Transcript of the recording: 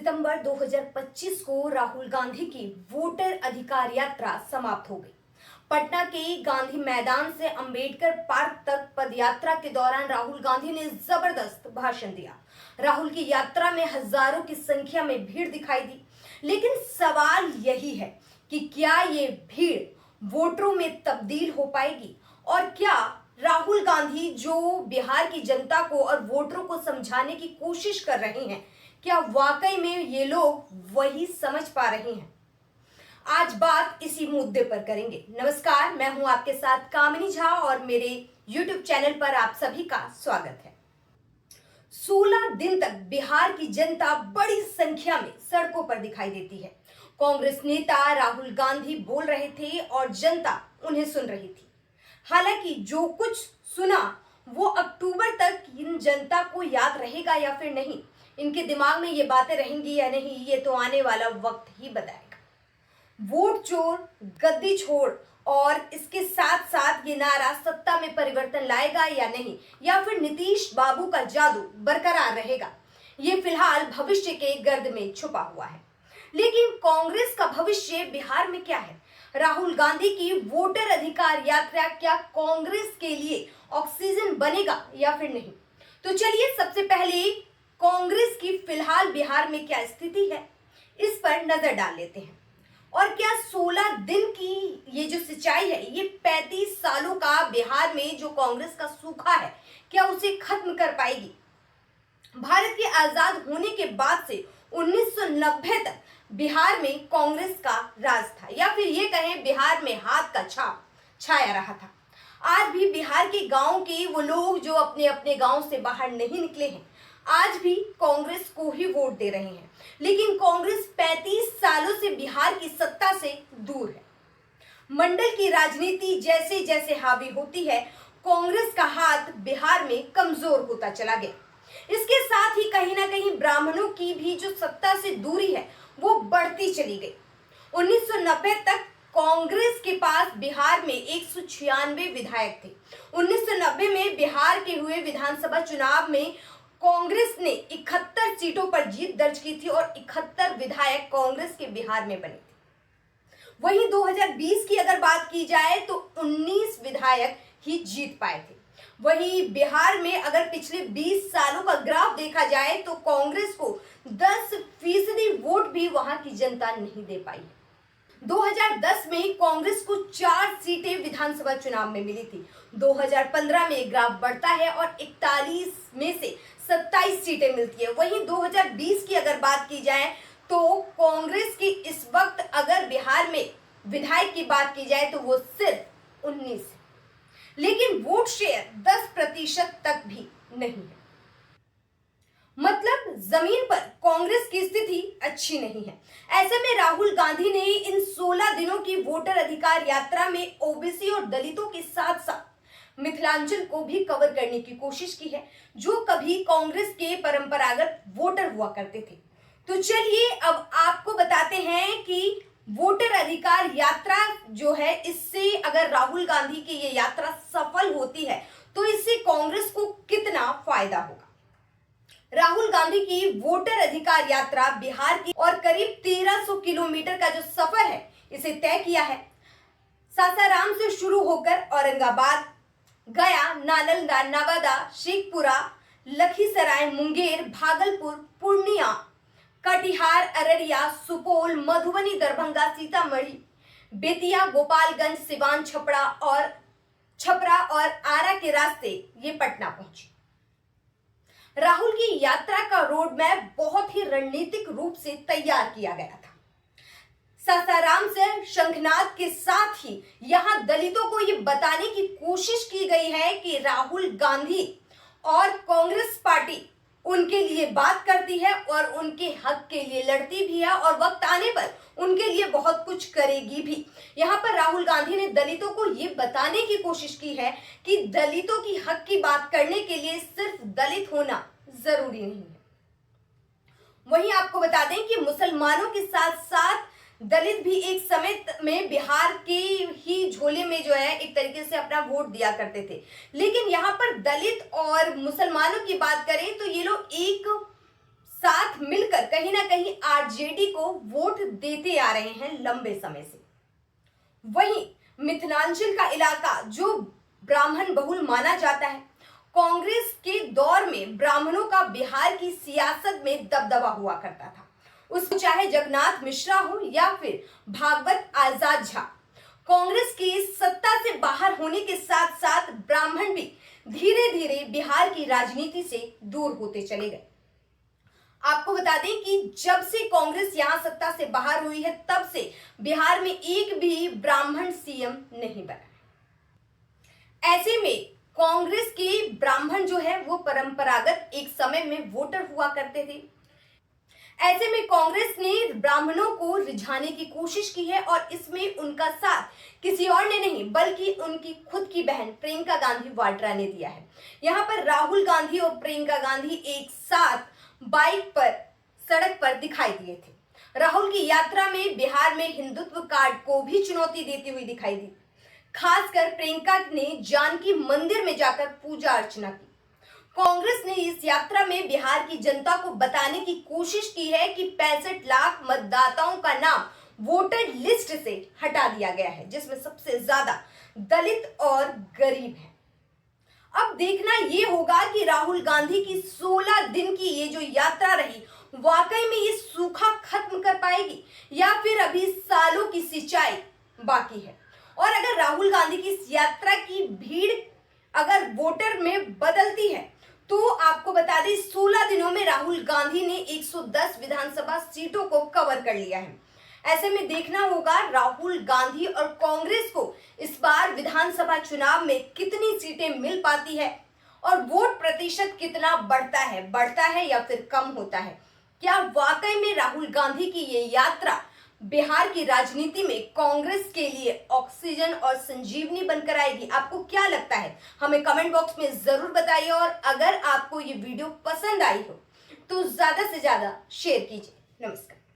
सितंबर 2025 को राहुल गांधी की वोटर अधिकार यात्रा समाप्त हो गई। पटना के गांधी मैदान से अंबेडकर पार्क तक पदयात्रा के दौरान राहुल गांधी ने जबरदस्त भाषण दिया। राहुल की यात्रा में हजारों की संख्या में भीड़ दिखाई दी, लेकिन सवाल यही है कि क्या ये भीड़ वोटरों में तब्दील हो पाएगी और क्या राहुल गांधी जो बिहार की जनता को और वोटरों को समझाने की कोशिश कर रहे हैं, क्या वाकई में ये लोग वही समझ पा रहे हैं? आज बात इसी मुद्दे पर करेंगे। नमस्कार, मैं हूं आपके साथ कामिनी झा और मेरे YouTube चैनल पर आप सभी का स्वागत है। 16 दिन तक बिहार की जनता बड़ी संख्या में सड़कों पर दिखाई देती है। कांग्रेस नेता राहुल गांधी बोल रहे थे और जनता उन्हें सुन रही थी। हालांकि जो कुछ सुना वो अक्टूबर तक इन जनता को याद रहेगा या फिर नहीं, इनके दिमाग में ये बातें रहेंगी या नहीं, ये तो आने वाला वक्त ही बताएगा। वोट चोर, गद्दी छोड़ और इसके साथ साथ ये नारा सत्ता में परिवर्तन लाएगा या नहीं, या फिर नीतीश बाबू का जादू बरकरार रहेगा, ये फिलहाल भविष्य के गर्द में छुपा हुआ है। लेकिन कांग्रेस का भविष्य बिहार में क्या है? राहुल गांधी की वोटर अधिकार यात्रा क्या कांग्रेस के लिए ऑक्सीजन बनेगा या फिर नहीं? तो चलिए सबसे पहले कांग्रेस की फिलहाल बिहार में क्या स्थिति है, इस पर नजर डाल लेते हैं। और क्या 16 दिन की ये जो सिंचाई है, ये 35 सालों का बिहार में जो कांग्रेस का सूखा है, क्या उसे खत्म कर पाएगी? भारत के आजाद होने के बाद से 1990 तक बिहार में कांग्रेस का राज था, या फिर ये कहें बिहार में हाथ का छाप छाया रहा था। आज भी बिहार के गांव के वो लोग जो अपने अपने गांव से बाहर नहीं निकले हैं, आज भी कांग्रेस को ही वोट दे रहे हैं। लेकिन कांग्रेस 35 सालों से बिहार की सत्ता से दूर है। मंडल की राजनीति जैसे जैसे हावी होती है, कांग्रेस का हाथ बिहार में कमजोर होता चला गया। इसके साथ ही कहीं ना कहीं ब्राह्मणों की भी जो सत्ता से दूरी है वो बढ़ती चली गई। 1990 तक कांग्रेस के पास बिहार में 196 विधायक थे। 1990 में बिहार के हुए विधानसभा चुनाव में कांग्रेस ने 71 सीटों पर जीत दर्ज की थी और 71 विधायक कांग्रेस के बिहार में बने थे। वहीं 2020 की अगर बात की जाए तो 19 विधायक ही जीत पाए थे। वहीं बिहार में अगर पिछले 20 सालों का ग्राफ देखा जाए तो कांग्रेस को 10% वोट भी वहां की जनता नहीं दे पाई। 2010 में कांग्रेस को 4 सीटें विधानसभा चुनाव में मिली थी। 2015 में ग्राफ बढ़ता है और 41 में से 27 सीटें मिलती है। वहीं 2020 की अगर बात की जाए तो कांग्रेस की इस वक्त अगर बिहार में विधायक की बात की जाए तो वो सिर्फ 19 है, लेकिन वोट शेयर 10% तक भी नहीं है। मतलब जमीन पर कांग्रेस की स्थिति अच्छी नहीं है। ऐसे में राहुल गांधी ने इन 16 दिनों की वोटर अधिकार यात्रा में ओबीसी और दलितों के साथ साथ मिथिलांचल को भी कवर करने की कोशिश की है, जो कभी कांग्रेस के परंपरागत वोटर हुआ करते थे। तो चलिए अब आपको बताते हैं कि वोटर अधिकार यात्रा जो है, इससे अगर राहुल गांधी की ये यात्रा सफल होती है तो इससे कांग्रेस को कितना फायदा होगा। राहुल गांधी की वोटर अधिकार यात्रा बिहार की और करीब 1300 किलोमीटर का जो सफर है, इसे तय किया है। सासाराम से शुरू होकर औरंगाबाद, गया, नालंदा, नवादा, शेखपुरा, लखीसराय, मुंगेर, भागलपुर, पूर्णिया, कटिहार, अररिया, सुपौल, मधुबनी, दरभंगा, सीतामढ़ी, बेतिया, गोपालगंज, सिवान, छपरा और आरा के रास्ते ये पटना पहुंची। राहुल की यात्रा का रोड मैप बहुत ही रणनीतिक रूप से तैयार किया गया था। सासाराम से शंखनाद के साथ ही यहां दलितों को ये बताने की कोशिश की गई है कि राहुल गांधी और कांग्रेस पार्टी उनके लिए बात करती है और उनके हक के लिए लड़ती भी है और वक्त आने पर उनके लिए बहुत कुछ करेगी भी। यहाँ पर राहुल गांधी ने दलितों को ये बताने की कोशिश की है कि दलितों की हक की बात करने के लिए सिर्फ दलित होना जरूरी नहीं है। वहीं आपको बता दें कि मुसलमानों के साथ साथ दलित भी एक समय में बिहार के ही झोले में जो है एक तरीके से अपना वोट दिया करते थे, लेकिन यहाँ पर दलित और मुसलमानों की बात करें तो ये लोग एक साथ मिलकर कहीं ना कहीं आरजेडी को वोट देते आ रहे हैं लंबे समय से। वहीं मिथिलांचल का इलाका जो ब्राह्मण बहुल माना जाता है, कांग्रेस के दौर में ब्राह्मणों का बिहार की सियासत में दबदबा हुआ करता था। उसको चाहे जगन्नाथ मिश्रा हो या फिर भागवत आजाद झा, कांग्रेस की सत्ता से बाहर होने के साथ साथ ब्राह्मण भी धीरे धीरे बिहार की राजनीति से दूर होते चले गए। आपको बता दें कि जब से कांग्रेस यहां सत्ता से बाहर हुई है, तब से बिहार में एक भी ब्राह्मण सीएम नहीं बना। ऐसे में कांग्रेस के ब्राह्मण जो है वो परंपरागत एक समय में वोटर हुआ करते थे। ऐसे में कांग्रेस ने ब्राह्मणों को रिझाने की कोशिश की है और इसमें उनका साथ किसी और ने नहीं बल्कि उनकी खुद की बहन प्रियंका गांधी वाड्रा ने दिया है। यहाँ पर राहुल गांधी और प्रियंका गांधी एक साथ बाइक पर सड़क पर दिखाई दिए थे। राहुल की यात्रा में बिहार में हिंदुत्व कार्ड को भी चुनौती देती हुई दिखाई दी। खासकर प्रियंका ने जानकी मंदिर में जाकर पूजा अर्चना की। कांग्रेस ने इस यात्रा में बिहार की जनता को बताने की कोशिश की है कि 65 लाख मतदाताओं का नाम वोटर लिस्ट से हटा दिया गया है, जिसमें सबसे ज्यादा दलित और गरीब हैं। अब देखना यह होगा कि राहुल गांधी की 16 दिन की ये जो यात्रा रही, वाकई में ये सूखा खत्म कर पाएगी या फिर अभी सालों की सिंचाई बाकी है। और अगर राहुल गांधी की इस यात्रा की भीड़ अगर वोटर में बदलती है तो आपको बता दें 16 दिनों में राहुल गांधी ने 110 विधानसभा सीटों को कवर कर लिया है। ऐसे में देखना होगा राहुल गांधी और कांग्रेस को इस बार विधानसभा चुनाव में कितनी सीटें मिल पाती है और वोट प्रतिशत कितना बढ़ता है या फिर कम होता है। क्या वाकई में राहुल गांधी की ये यात्रा बिहार की राजनीति में कांग्रेस के लिए ऑक्सीजन और संजीवनी बनकर आएगी? आपको क्या लगता है? हमें कमेंट बॉक्स में जरूर बताइए और अगर आपको ये वीडियो पसंद आई हो तो ज्यादा से ज्यादा शेयर कीजिए। नमस्कार।